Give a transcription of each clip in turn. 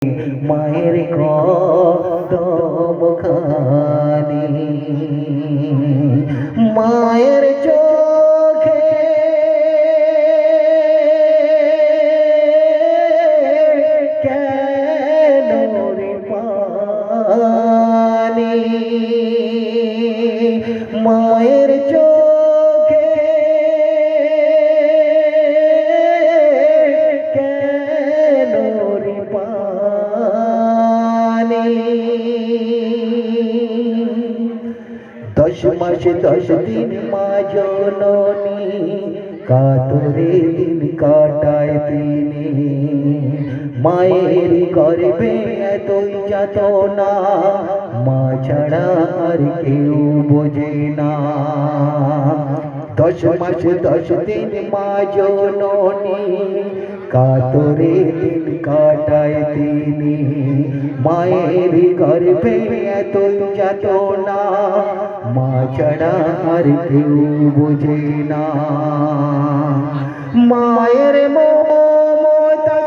মায়ের কদম খানি মায়ের চোখে কেন রে পানি মায়ের চোখে কেন রে পানি 10 মাস 10 দিন মা জননী কাতরে দিন কাটায় তিনি মায়ের গর্ভে এতই যাতনা মা ছাড়া আর কেউ বোঝে না 10 মাস 10 দিন মা জননী কাতরে দিন কাটায় তিনি মায়ের গর্ভে এতই যাতনা মা ছাড়া আর কেউ বোঝে না মায়ের মমতা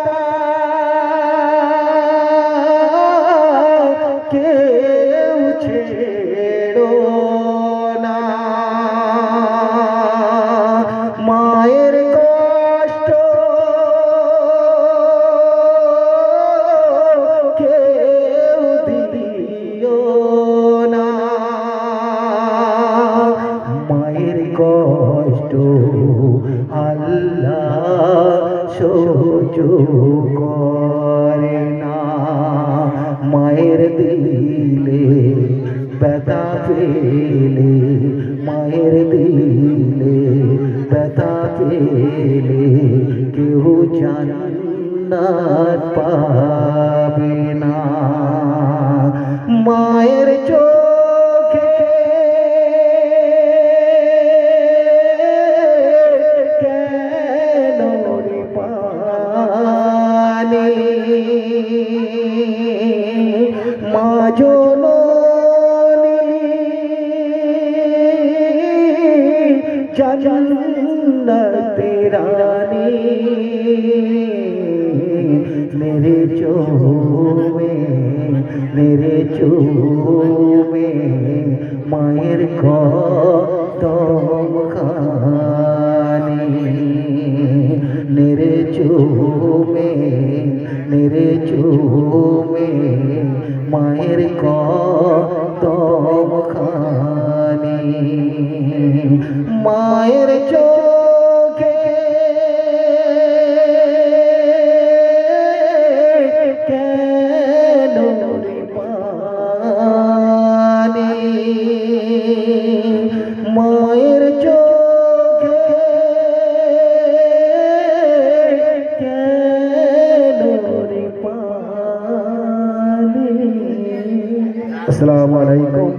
কেউ ছেড়ো না মায়ের কষ্ট কেউ দিও না মায়ের কষ্ট আল্লাহ সহ্য করে না মায়ের দিলে ব্যথা পেলে মায়ের দিলে ব্যথা পেলে কেউ জান্নাত পাবে না মায়ের চোখে কেন রে পানি মা জননী জান্নাতের রানী मेरे চুমে মায়ের কদম খানি मेरे চুমে মায়ের কদম খানি মায়ের চোখে কেন রে পানি মায়ের চোখে কেন রে পানি আসসালামু আলাইকুম।